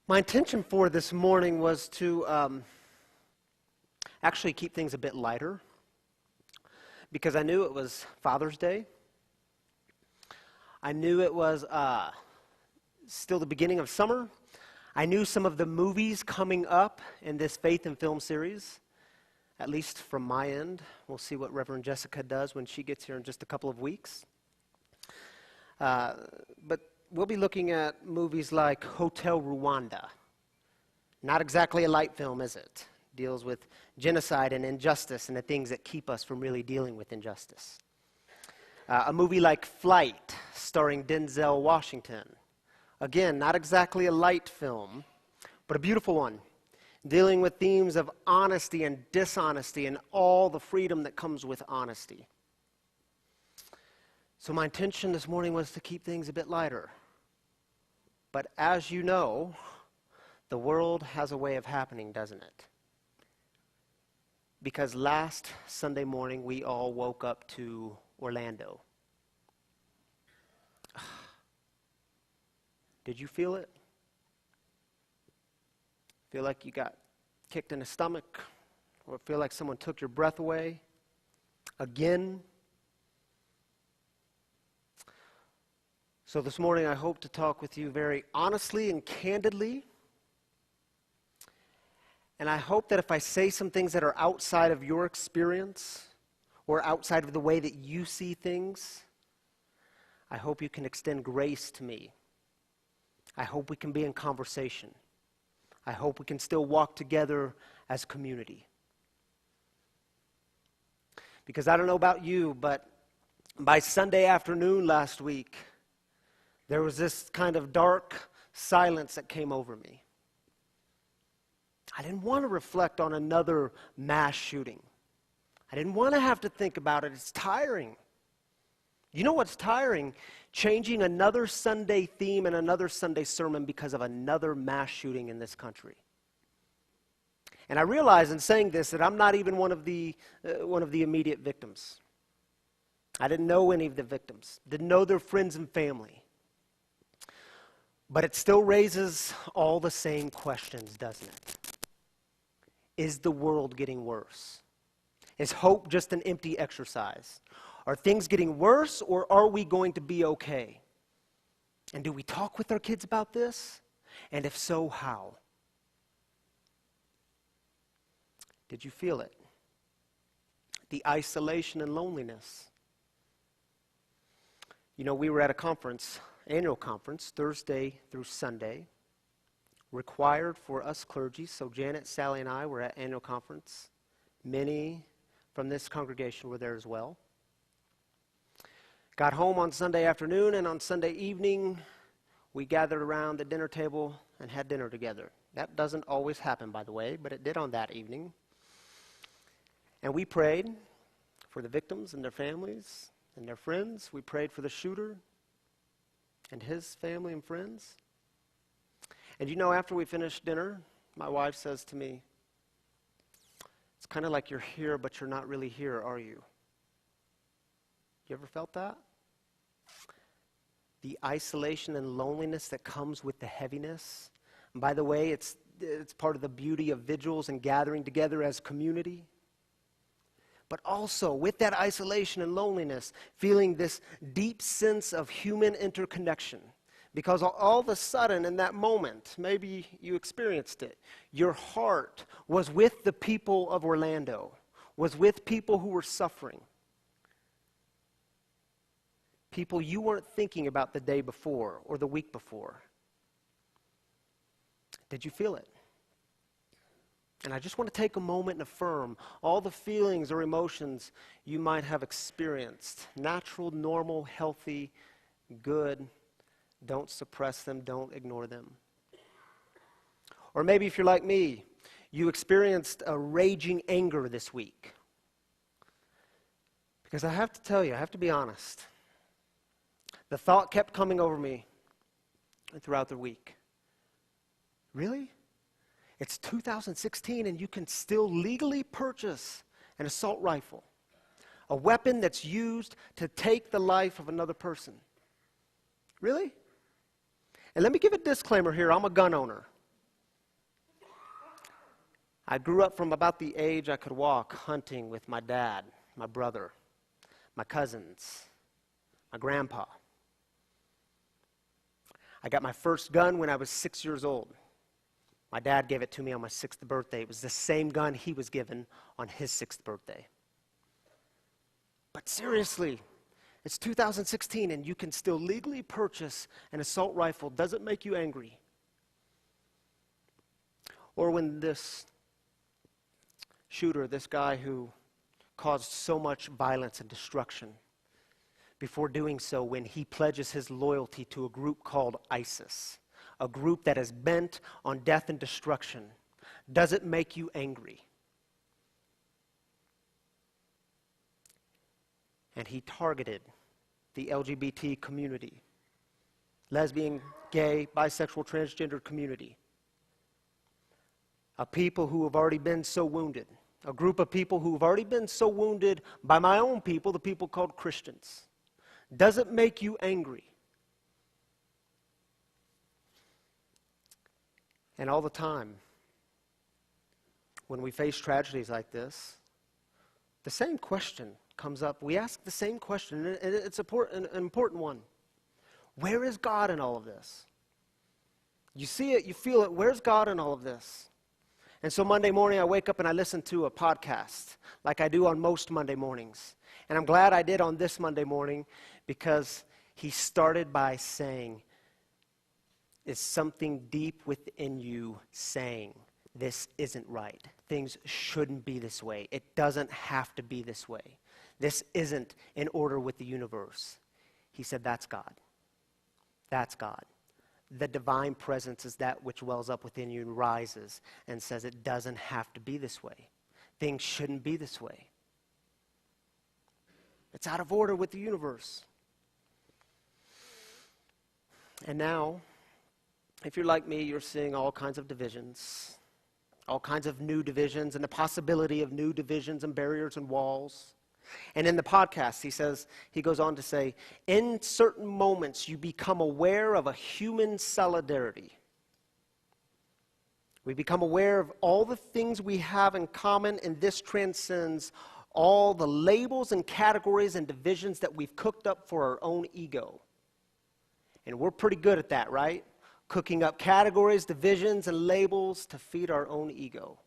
My intention for this morning was to actually keep things a bit lighter because I knew it was Father's Day. I knew it was still the beginning of summer. I knew some of the movies coming up in this Faith and Film series, at least from my end. We'll see what Reverend Jessica does when she gets here in just a couple of weeks. But we'll be looking at movies like Hotel Rwanda. Not exactly a light film, is it? Deals with genocide and injustice and the things that keep us from really dealing with injustice. A movie like Flight, starring Denzel Washington. Again, not exactly a light film, but a beautiful one, dealing with themes of honesty and dishonesty and all the freedom that comes with honesty. So my intention this morning was to keep things a bit lighter. But as you know, the world has a way of happening, doesn't it? Because last Sunday morning, we all woke up to Orlando. Did you feel it? Feel like you got kicked in the stomach? Or feel like someone took your breath away? Again? So this morning I hope to talk with you very honestly and candidly. And I hope that if I say some things that are outside of your experience or outside of the way that you see things, I hope you can extend grace to me. I hope we can be in conversation. I hope we can still walk together as community. Because I don't know about you, but by Sunday afternoon last week, there was this kind of dark silence that came over me. I didn't want to reflect on another mass shooting. I didn't want to have to think about it. It's tiring. You know what's tiring? Changing another Sunday theme and another Sunday sermon because of another mass shooting in this country. And I realize in saying this that I'm not even one of the immediate victims. I didn't know any of the victims. Didn't know their friends and family. But it still raises all the same questions, doesn't it? Is the world getting worse? Is hope just an empty exercise? Are things getting worse, or are we going to be okay? And do we talk with our kids about this? And if so, how? Did you feel it? The isolation and loneliness. You know, we were at a conference, annual conference, Thursday through Sunday, required for us clergy. So Janet, Sally, and I were at annual conference. Many from this congregation were there as well. Got home on Sunday afternoon, and on Sunday evening, we gathered around the dinner table and had dinner together. That doesn't always happen, by the way, but it did on that evening. And we prayed for the victims and their families and their friends. We prayed for the shooter and his family and friends. And you know, after we finished dinner, my wife says to me, "It's kind of like you're here, but you're not really here, are you?" You ever felt that? The isolation and loneliness that comes with the heaviness. And by the way, it's part of the beauty of vigils and gathering together as community. But also, with that isolation and loneliness, feeling this deep sense of human interconnection. Because all of a sudden, in that moment, maybe you experienced it, your heart was with the people of Orlando, was with people who were suffering. People you weren't thinking about the day before or the week before. Did you feel it? And I just want to take a moment and affirm all the feelings or emotions you might have experienced. Natural, normal, healthy, good. Don't suppress them. Don't ignore them. Or maybe if you're like me, you experienced a raging anger this week. Because I have to tell you, I have to be honest. The thought kept coming over me throughout the week. Really? It's 2016 and you can still legally purchase an assault rifle, a weapon that's used to take the life of another person. Really? And let me give a disclaimer here. I'm a gun owner. I grew up from about the age I could walk hunting with my dad, my brother, my cousins, my grandpa. I got my first gun when I was 6 years old. My dad gave it to me on my 6th birthday. It was the same gun he was given on his 6th birthday. But seriously, it's 2016 and you can still legally purchase an assault rifle. Does it make you angry? Or when this shooter, this guy who caused so much violence and destruction, before doing so, when he pledges his loyalty to a group called ISIS, a group that is bent on death and destruction, does it make you angry? And he targeted the LGBT community, lesbian, gay, bisexual, transgender community, a people who have already been so wounded, a group of people who have already been so wounded by my own people, the people called Christians. Does it make you angry? And all the time, when we face tragedies like this, the same question comes up. We ask the same question, and it's an important one. Where is God in all of this? You see it, you feel it. Where's God in all of this? And so Monday morning, I wake up and I listen to a podcast, like I do on most Monday mornings. And I'm glad I did on this Monday morning, because he started by saying, is something deep within you saying, this isn't right. Things shouldn't be this way. It doesn't have to be this way. This isn't in order with the universe. He said, that's God. That's God. The divine presence is that which wells up within you and rises and says it doesn't have to be this way. Things shouldn't be this way. It's out of order with the universe. And now, if you're like me, you're seeing all kinds of divisions, all kinds of new divisions, and the possibility of new divisions and barriers and walls. And in the podcast, he goes on to say, in certain moments, you become aware of a human solidarity. We become aware of all the things we have in common, and this transcends all the labels and categories and divisions that we've cooked up for our own ego. And we're pretty good at that, right? Cooking up categories, divisions, and labels to feed our own ego.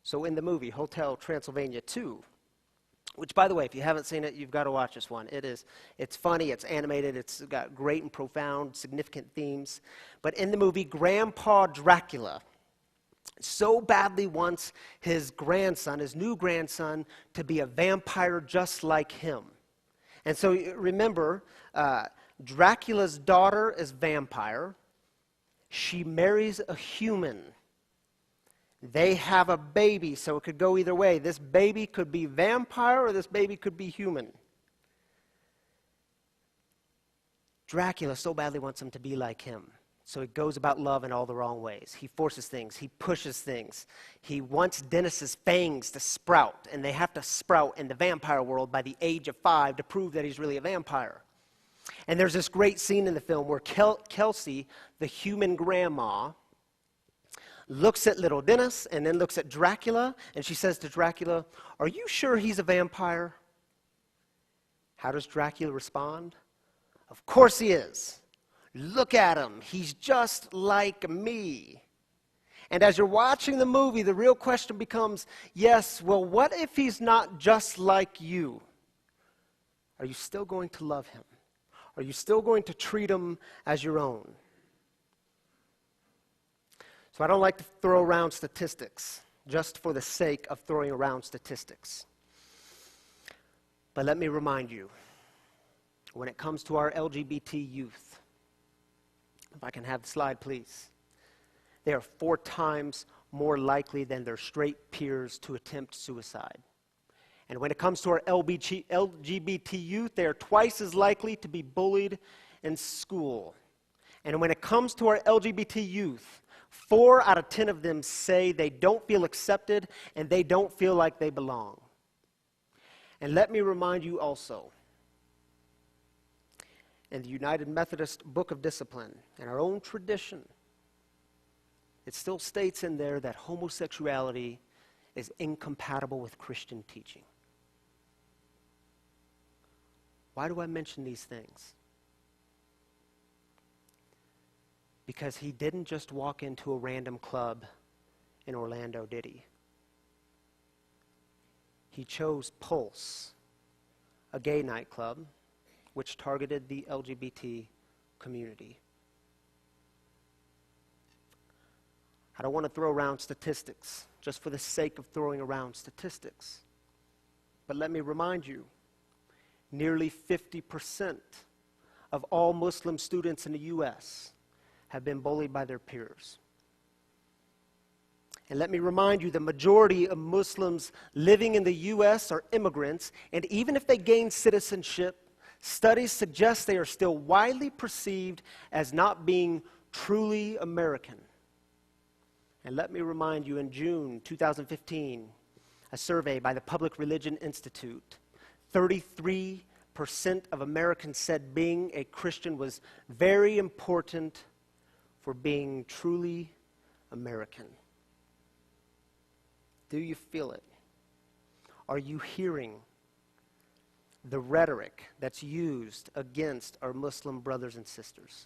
So in the movie Hotel Transylvania 2, which, by the way, if you haven't seen it, you've got to watch this one. It's funny, it's animated, it's got great and profound, significant themes. But in the movie, Grandpa Dracula so badly wants his grandson, his new grandson, to be a vampire just like him. And so remember, Dracula's daughter is vampire. She marries a human. They have a baby, so it could go either way. This baby could be vampire or this baby could be human. Dracula so badly wants him to be like him. So he goes about love in all the wrong ways. He forces things. He pushes things. He wants Dennis's fangs to sprout, and they have to sprout in the vampire world by the age of 5 to prove that he's really a vampire. And there's this great scene in the film where Kelsey, the human grandma, looks at little Dennis and then looks at Dracula, and she says to Dracula, "Are you sure he's a vampire?" How does Dracula respond? "Of course he is. Look at him. He's just like me." And as you're watching the movie, the real question becomes, yes, well, what if he's not just like you? Are you still going to love him? Are you still going to treat him as your own? So I don't like to throw around statistics just for the sake of throwing around statistics. But let me remind you, when it comes to our LGBT youth, if I can have the slide, please. They are 4 times more likely than their straight peers to attempt suicide. And when it comes to our LGBT youth, they are twice as likely to be bullied in school. And when it comes to our LGBT youth, 4 out of 10 of them say they don't feel accepted and they don't feel like they belong. And let me remind you also, in the United Methodist Book of Discipline, in our own tradition, it still states in there that homosexuality is incompatible with Christian teaching. Why do I mention these things? Because he didn't just walk into a random club in Orlando, did he? He chose Pulse, a gay nightclub, which targeted the LGBT community. I don't want to throw around statistics just for the sake of throwing around statistics. But let me remind you, nearly 50% of all Muslim students in the U.S. have been bullied by their peers. And let me remind you, the majority of Muslims living in the U.S. are immigrants, and even if they gain citizenship, studies suggest they are still widely perceived as not being truly American. And let me remind you, in June 2015, a survey by the Public Religion Institute, 33% of Americans said being a Christian was very important for being truly American. Do you feel it? Are you hearing the rhetoric that's used against our Muslim brothers and sisters?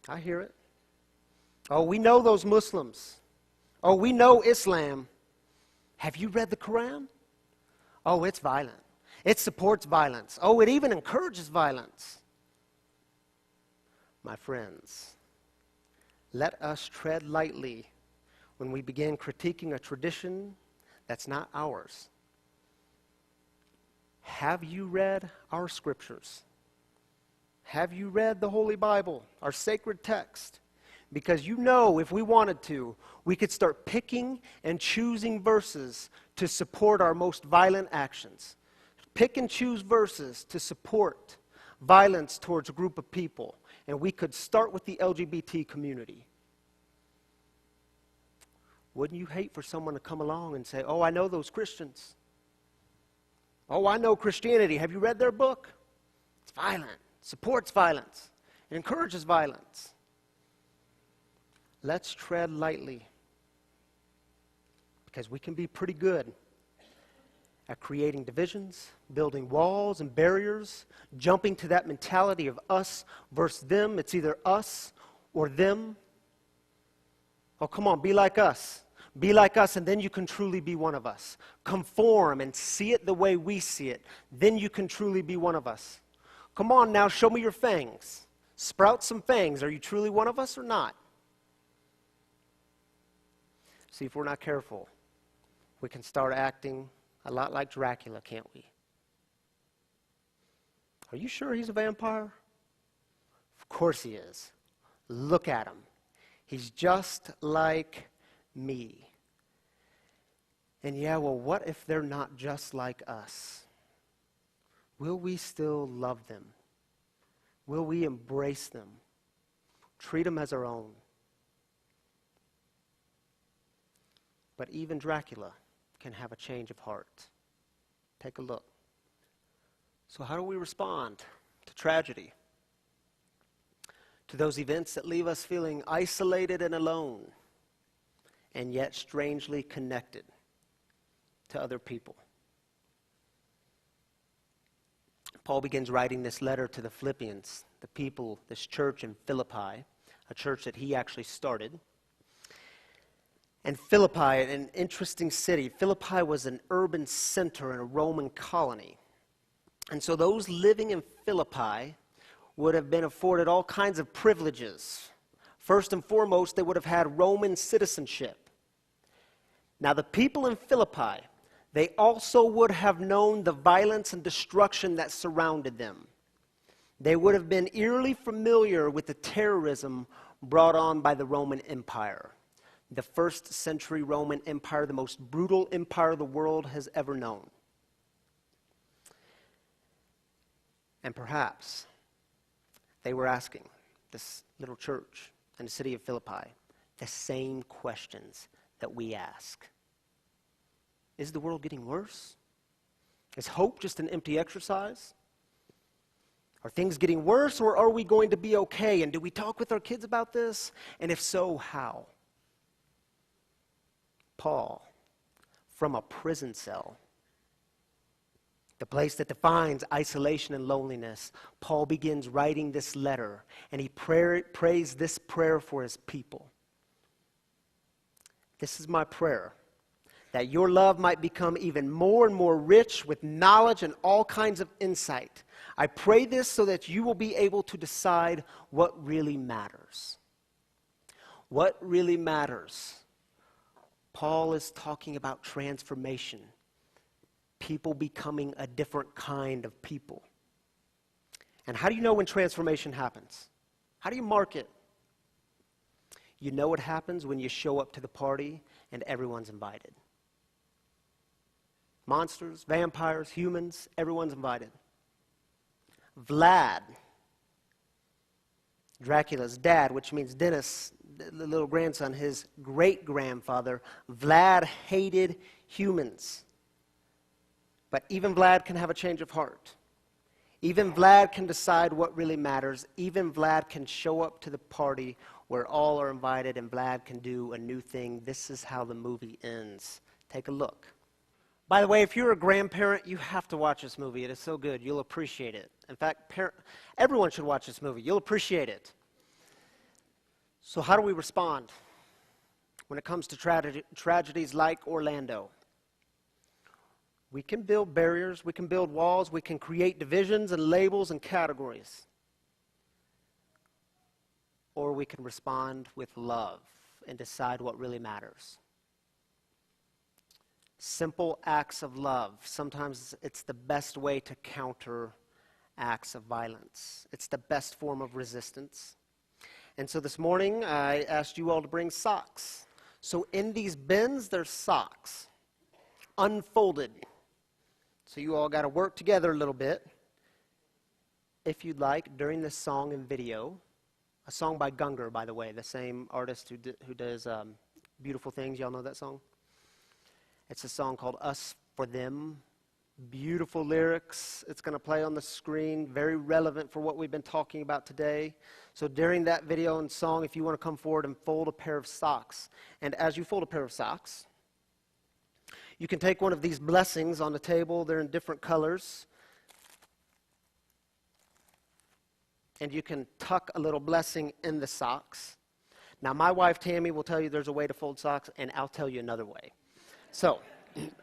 I hear it. Oh, we know those Muslims. Oh, we know Islam. Have you read the Quran? Oh, it's violent. It supports violence. Oh, it even encourages violence. My friends, let us tread lightly when we begin critiquing a tradition that's not ours. Have you read our scriptures? Have you read the Holy Bible, our sacred text? Because you know, if we wanted to, we could start picking and choosing verses to support our most violent actions. Pick and choose verses to support violence towards a group of people. And we could start with the LGBT community. Wouldn't you hate for someone to come along and say, oh, I know those Christians. Oh, I know Christianity. Have you read their book? It's violent. It supports violence. It encourages violence. Let's tread lightly, because we can be pretty good at creating divisions, building walls and barriers, jumping to that mentality of us versus them. It's either us or them. Oh, come on, be like us. Be like us, and then you can truly be one of us. Conform and see it the way we see it. Then you can truly be one of us. Come on now, show me your fangs. Sprout some fangs. Are you truly one of us or not? See, if we're not careful, we can start acting a lot like Dracula, can't we? Are you sure he's a vampire? Of course he is. Look at him. He's just like me. And yeah, well, what if they're not just like us? Will we still love them? Will we embrace them? Treat them as our own? But even Dracula can have a change of heart. Take a look. So how do we respond to tragedy? To those events that leave us feeling isolated and alone, and yet strangely connected to other people? Paul begins writing this letter to the Philippians, the people, this church in Philippi, a church that he actually started. And Philippi, an interesting city. Philippi was an urban center in a Roman colony. And so those living in Philippi would have been afforded all kinds of privileges. First and foremost, they would have had Roman citizenship. Now, the people in Philippi, they also would have known the violence and destruction that surrounded them. They would have been eerily familiar with the terrorism brought on by the Roman Empire. The first century Roman Empire, the most brutal empire the world has ever known. And perhaps they were asking this little church in the city of Philippi the same questions that we ask. Is the world getting worse? Is hope just an empty exercise? Are things getting worse, or are we going to be okay? And do we talk with our kids about this? And if so, how? Paul, from a prison cell, the place that defines isolation and loneliness, Paul begins writing this letter, and he prays this prayer for his people. This is my prayer, that your love might become even more and more rich with knowledge and all kinds of insight. I pray this so that you will be able to decide what really matters. What really matters? Paul is talking about transformation. People becoming a different kind of people. And how do you know when transformation happens? How do you mark it? You know what happens when you show up to the party and everyone's invited. Monsters, vampires, humans, everyone's invited. Vlad, Dracula's dad, which means Dennis, the little grandson, his great-grandfather, Vlad hated humans. But even Vlad can have a change of heart. Even Vlad can decide what really matters. Even Vlad can show up to the party where all are invited, and Vlad can do a new thing. This is how the movie ends. Take a look. By the way, if you're a grandparent, you have to watch this movie. It is so good. You'll appreciate it. In fact, everyone should watch this movie. You'll appreciate it. So how do we respond when it comes to tragedies like Orlando? We can build barriers. We can build walls. We can create divisions and labels and categories. Or we can respond with love and decide what really matters. Simple acts of love. Sometimes it's the best way to counter acts of violence. It's the best form of resistance. And so this morning, I asked you all to bring socks. So in these bins, there's socks, unfolded. So you all got to work together a little bit. If you'd like, during this song and video, a song by Gungor, by the way, the same artist who does Beautiful Things. Y'all know that song? It's a song called Us for Them. Beautiful lyrics. It's going to play on the screen. Very relevant for what we've been talking about today. So during that video and song, if you want to come forward and fold a pair of socks. And as you fold a pair of socks, you can take one of these blessings on the table. They're in different colors. And you can tuck a little blessing in the socks. Now, my wife, Tammy, will tell you there's a way to fold socks, and I'll tell you another way. So,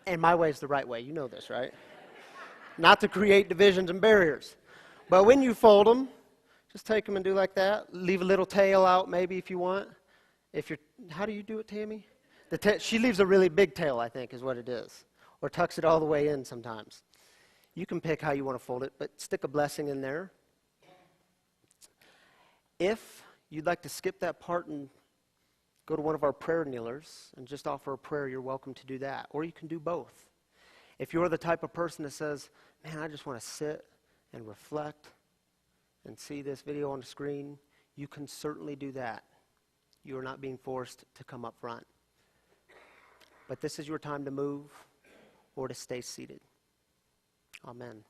and my way is the right way. You know this, right? Not to create divisions and barriers. But when you fold them, just take them and do like that. Leave a little tail out maybe if you want. How do you do it, Tammy? She leaves a really big tail, I think, is what it is. Or tucks it all the way in sometimes. You can pick how you want to fold it, but stick a blessing in there. If you'd like to skip that part and go to one of our prayer kneelers and just offer a prayer, you're welcome to do that. Or you can do both. If you're the type of person that says, man, I just want to sit and reflect and see this video on the screen, you can certainly do that. You are not being forced to come up front. But this is your time to move or to stay seated. Amen.